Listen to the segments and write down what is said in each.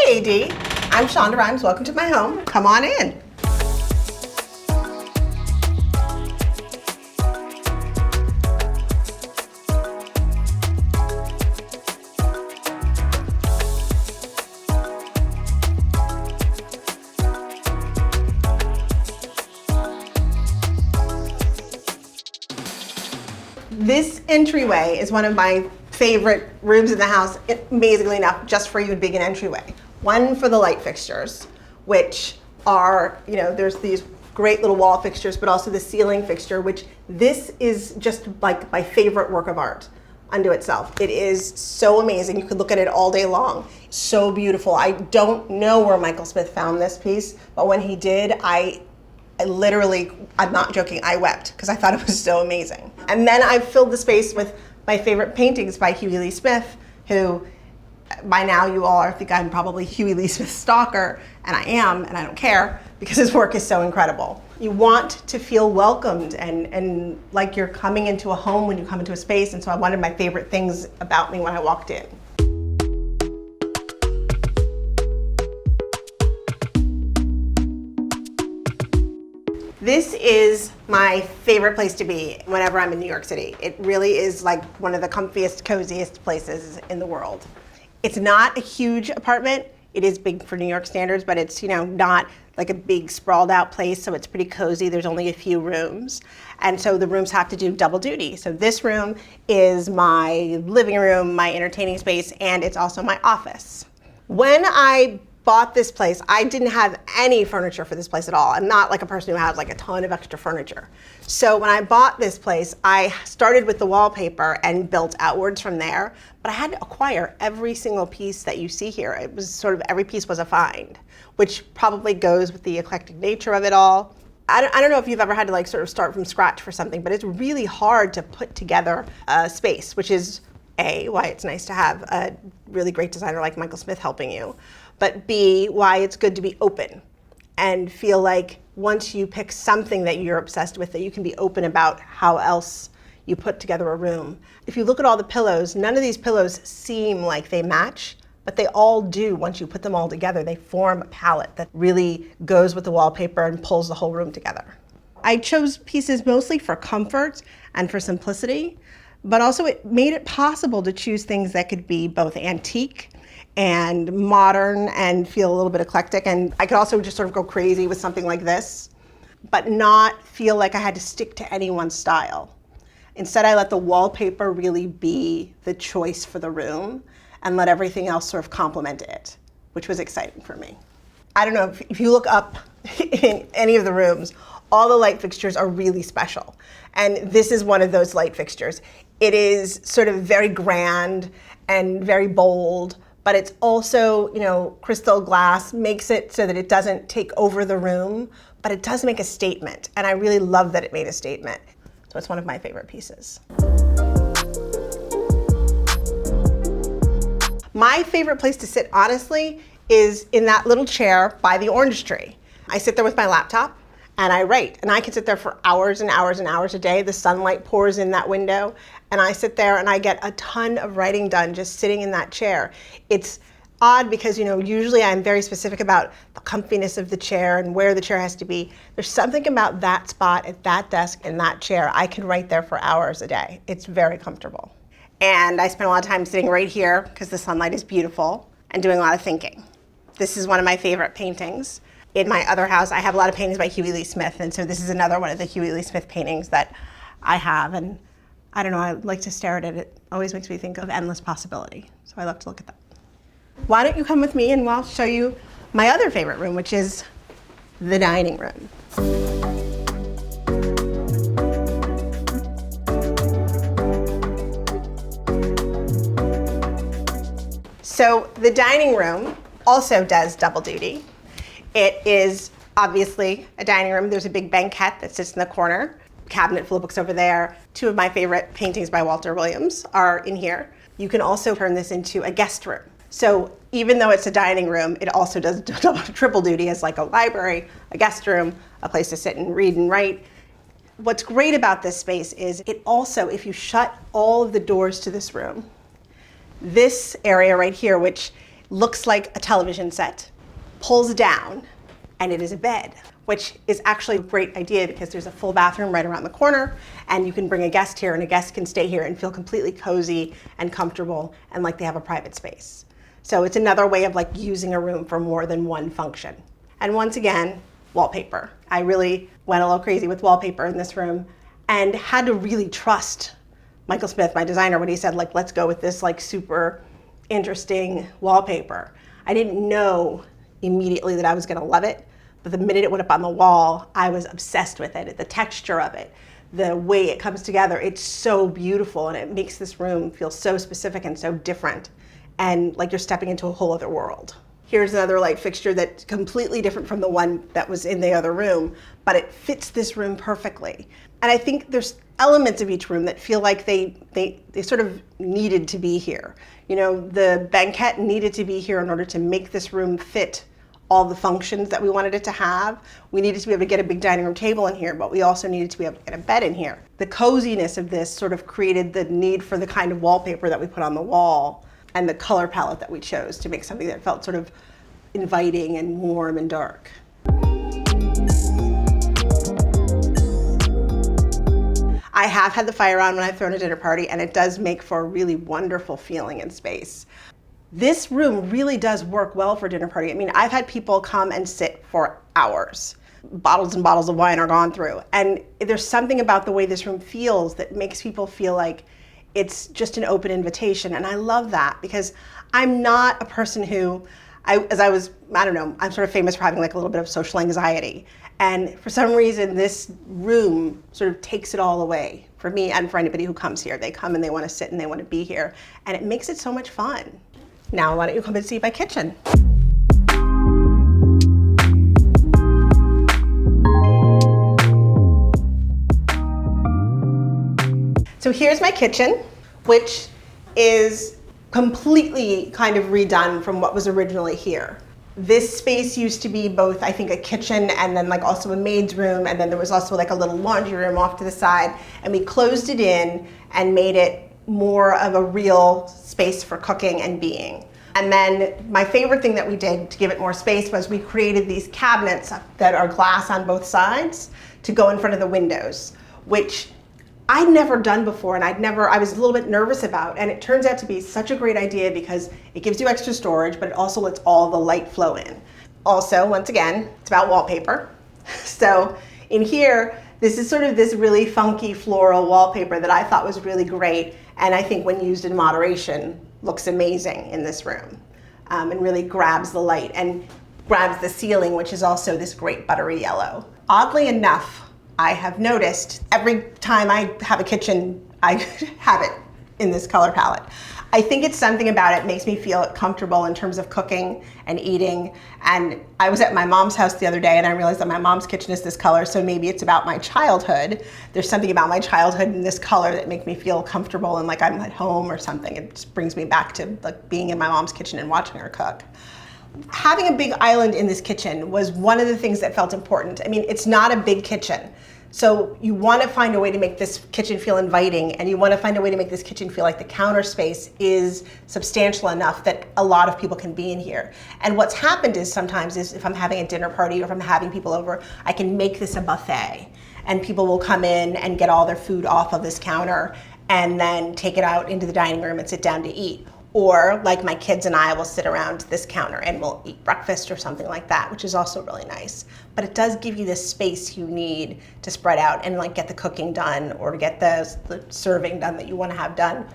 Hey, AD. I'm Shonda Rhimes. Welcome to my home. Come on in. This entryway is one of my favorite rooms in the house, amazingly enough, just for you being an entryway. One for the light fixtures, which are, there's these great little wall fixtures, but also the ceiling fixture, which this is just like my favorite work of art unto itself. It is so amazing. You could look at it all day long. So beautiful. I don't know where Michael Smith found this piece, but when he did, I literally, I'm not joking, I wept because I thought it was so amazing. And then I filled the space with my favorite paintings by Huey Lee Smith, who by now you all think I'm probably Huey Lee Smith's stalker, and I am, and I don't care because his work is so incredible. You want to feel welcomed and like you're coming into a home when you come into a space, and so I wanted my favorite things about me when I walked in. This is my favorite place to be whenever I'm in New York City. It really is like one of the comfiest, coziest places in the world. It's not a huge apartment. It is big for New York standards, but it's not like a big sprawled out place, so it's pretty cozy. There's only a few rooms, and so the rooms have to do double duty. So this room is my living room, my entertaining space, and it's also my office. When I bought this place, I didn't have any furniture for this place at all. I'm not like a person who has like a ton of extra furniture. So when I bought this place, I started with the wallpaper and built outwards from there, but I had to acquire every single piece that you see here. It was sort of, every piece was a find, which probably goes with the eclectic nature of it all. I don't know if you've ever had to like sort of start from scratch for something, but it's really hard to put together a space, which is A, why it's nice to have a really great designer like Michael Smith helping you, but B, why it's good to be open and feel like once you pick something that you're obsessed with, that you can be open about how else you put together a room. If you look at all the pillows, none of these pillows seem like they match, but they all do. Once you put them all together, they form a palette that really goes with the wallpaper and pulls the whole room together. I chose pieces mostly for comfort and for simplicity, but also it made it possible to choose things that could be both antique and modern and feel a little bit eclectic. And I could also just sort of go crazy with something like this, but not feel like I had to stick to any one style. Instead, I let the wallpaper really be the choice for the room and let everything else sort of complement it, which was exciting for me. I don't know, if you look up in any of the rooms, all the light fixtures are really special. And this is one of those light fixtures. It is sort of very grand and very bold, but it's also, crystal glass makes it so that it doesn't take over the room, but it does make a statement. And I really love that it made a statement. So it's one of my favorite pieces. My favorite place to sit, honestly, is in that little chair by the orange tree. I sit there with my laptop and I write, and I can sit there for hours and hours and hours a day. The sunlight pours in that window, and I sit there and I get a ton of writing done just sitting in that chair. It's odd because, usually I'm very specific about the comfiness of the chair and where the chair has to be. There's something about that spot at that desk in that chair. I can write there for hours a day. It's very comfortable. And I spend a lot of time sitting right here because the sunlight is beautiful and doing a lot of thinking. This is one of my favorite paintings. In my other house, I have a lot of paintings by Huey Lee Smith, and so this is another one of the Huey Lee Smith paintings that I have, and I don't know, I like to stare at it. It always makes me think of endless possibility, so I love to look at that. Why don't you come with me and I'll show you my other favorite room, which is the dining room. So the dining room also does double duty. It is obviously a dining room. There's a big banquette that sits in the corner. Cabinet full of books over there. Two of my favorite paintings by Walter Williams are in here. You can also turn this into a guest room. So even though it's a dining room, it also does triple duty as like a library, a guest room, a place to sit and read and write. What's great about this space is it also, if you shut all of the doors to this room, this area right here, which looks like a television set, pulls down, and it is a bed, which is actually a great idea because there's a full bathroom right around the corner, and you can bring a guest here, and a guest can stay here and feel completely cozy and comfortable and like they have a private space. So it's another way of like using a room for more than one function. And once again, wallpaper. I really went a little crazy with wallpaper in this room and had to really trust Michael Smith, my designer, when he said, like, let's go with this like super interesting wallpaper. I didn't know immediately that I was gonna love it, but the minute it went up on the wall, I was obsessed with it. The texture of it, the way it comes together, it's so beautiful, and it makes this room feel so specific and so different, and like you're stepping into a whole other world. Here's another light fixture that's completely different from the one that was in the other room, but it fits this room perfectly. And I think there's elements of each room that feel like they sort of needed to be here. You know, the banquette needed to be here in order to make this room fit all the functions that we wanted it to have. We needed to be able to get a big dining room table in here, but we also needed to be able to get a bed in here. The coziness of this sort of created the need for the kind of wallpaper that we put on the wall and the color palette that we chose to make something that felt sort of inviting and warm and dark. I have had the fire on when I've thrown a dinner party, and it does make for a really wonderful feeling in space. This room really does work well for a dinner party. I mean, I've had people come and sit for hours. Bottles and bottles of wine are gone through. And there's something about the way this room feels that makes people feel like it's just an open invitation. And I love that because I'm not a person who, I'm sort of famous for having like a little bit of social anxiety. And for some reason, this room sort of takes it all away for me and for anybody who comes here. They come and they want to sit and they want to be here. And it makes it so much fun. Now, why don't you come and see my kitchen? So here's my kitchen, which is completely kind of redone from what was originally here. This space used to be both, I think, a kitchen and then like also a maid's room, and then there was also like a little laundry room off to the side, and we closed it in and made it more of a real space for cooking and being. And then my favorite thing that we did to give it more space was we created these cabinets that are glass on both sides to go in front of the windows, which I'd never done before, and I was a little bit nervous about, and it turns out to be such a great idea because it gives you extra storage, but it also lets all the light flow in. Also, once again, it's about wallpaper. So in here, this is sort of this really funky floral wallpaper that I thought was really great, and I think when used in moderation, looks amazing in this room, and really grabs the light and grabs the ceiling, which is also this great buttery yellow. Oddly enough, I have noticed every time I have a kitchen, I have it in this color palette. I think it's something about it makes me feel comfortable in terms of cooking and eating. And I was at my mom's house the other day and I realized that my mom's kitchen is this color, so maybe it's about my childhood. There's something about my childhood in this color that makes me feel comfortable and like I'm at home or something. It just brings me back to like being in my mom's kitchen and watching her cook. Having a big island in this kitchen was one of the things that felt important. I mean, it's not a big kitchen. So you want to find a way to make this kitchen feel inviting, and you want to find a way to make this kitchen feel like the counter space is substantial enough that a lot of people can be in here. And what's happened is sometimes if I'm having a dinner party or if I'm having people over, I can make this a buffet, and people will come in and get all their food off of this counter and then take it out into the dining room and sit down to eat. Or like my kids and I will sit around this counter and we'll eat breakfast or something like that, which is also really nice. But it does give you the space you need to spread out and like get the cooking done or to get the serving done that you want to have done.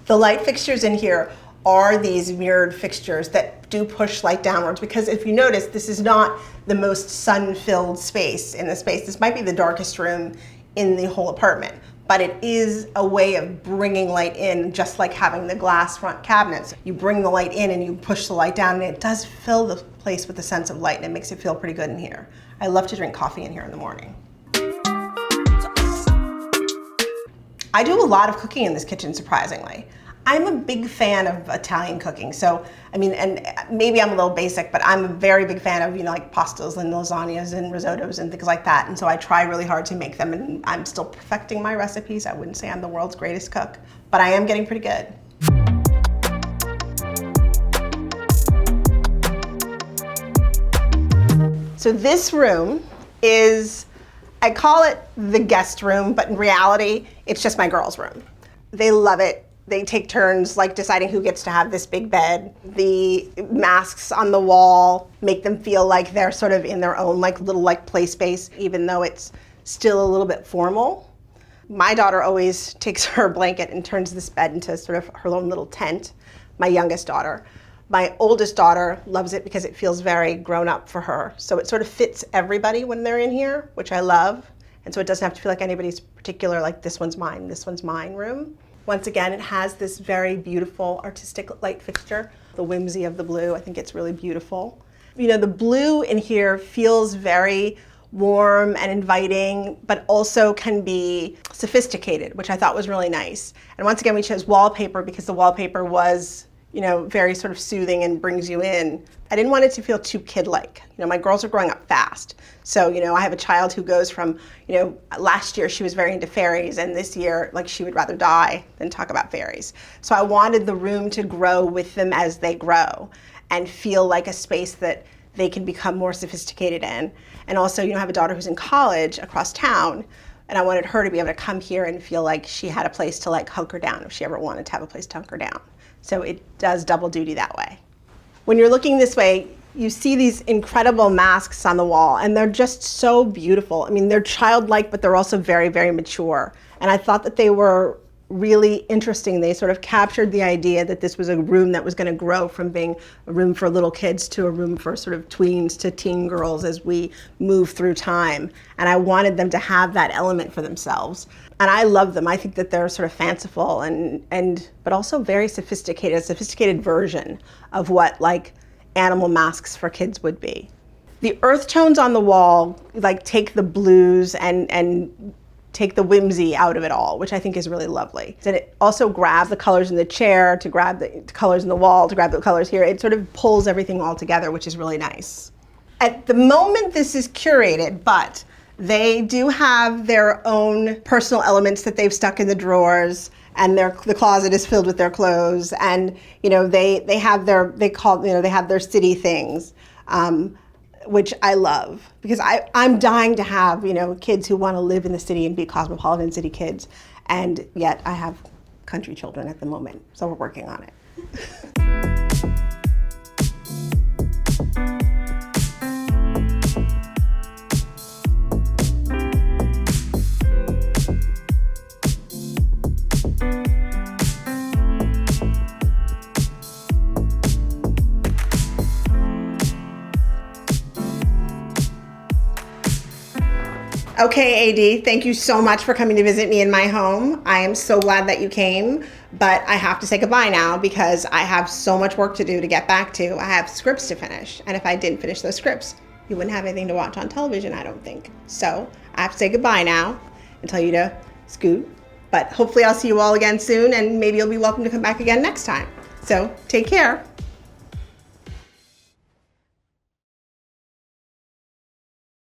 The light fixtures in here are these mirrored fixtures that do push light downwards, because if you notice, this is not the most sun-filled space in the space. This might be the darkest room in the whole apartment. But it is a way of bringing light in, just like having the glass front cabinets. You bring the light in and you push the light down, and it does fill the place with a sense of light, and it makes it feel pretty good in here. I love to drink coffee in here in the morning. I do a lot of cooking in this kitchen, surprisingly. I'm a big fan of Italian cooking. So, I mean, and maybe I'm a little basic, but I'm a very big fan of, like pastas and lasagnas and risottos and things like that. And so I try really hard to make them, and I'm still perfecting my recipes. I wouldn't say I'm the world's greatest cook, but I am getting pretty good. So this room is, I call it the guest room, but in reality, it's just my girls' room. They love it. They take turns like deciding who gets to have this big bed. The masks on the wall make them feel like they're sort of in their own like little like play space, even though it's still a little bit formal. My daughter always takes her blanket and turns this bed into sort of her own little tent, my youngest daughter. My oldest daughter loves it because it feels very grown up for her. So it sort of fits everybody when they're in here, which I love. And so it doesn't have to feel like anybody's particular, like this one's mine room. Once again, it has this very beautiful artistic light fixture, the whimsy of the blue. I think it's really beautiful. You know, the blue in here feels very warm and inviting, but also can be sophisticated, which I thought was really nice. And once again, we chose wallpaper because the wallpaper was, you know, very sort of soothing and brings you in. I didn't want it to feel too kid-like. You know, my girls are growing up fast. So, you know, I have a child who goes from, you know, last year she was very into fairies, and this year, like, she would rather die than talk about fairies. So I wanted the room to grow with them as they grow and feel like a space that they can become more sophisticated in. And also, you know, I have a daughter who's in college across town, and I wanted her to be able to come here and feel like she had a place to like hunker down if she ever wanted to have a place to hunker down. So it does double duty that way. When you're looking this way, you see these incredible masks on the wall, and they're just so beautiful. I mean, they're childlike, but they're also very, very mature. And I thought that they were really interesting. They sort of captured the idea that this was a room that was going to grow from being a room for little kids to a room for sort of tweens to teen girls as we move through time. And I wanted them to have that element for themselves. And I love them. I think that they're sort of fanciful and but also very sophisticated, a sophisticated version of what like animal masks for kids would be. The earth tones on the wall like take the blues and take the whimsy out of it all, which I think is really lovely. And it also grabs the colors in the chair, to grab the colors in the wall, to grab the colors here. It sort of pulls everything all together, which is really nice. At the moment, this is curated, but they do have their own personal elements that they've stuck in the drawers, and the closet is filled with their clothes. And you know, they have their city things. Which I love, because I'm dying to have, you know, kids who want to live in the city and be cosmopolitan city kids, and yet I have country children at the moment, so we're working on it. Okay, AD, thank you so much for coming to visit me in my home. I am so glad that you came, but I have to say goodbye now because I have so much work to do to get back to. I have scripts to finish, and if I didn't finish those scripts, you wouldn't have anything to watch on television, I don't think. So I have to say goodbye now and tell you to scoot, but hopefully I'll see you all again soon, and maybe you'll be welcome to come back again next time. So take care.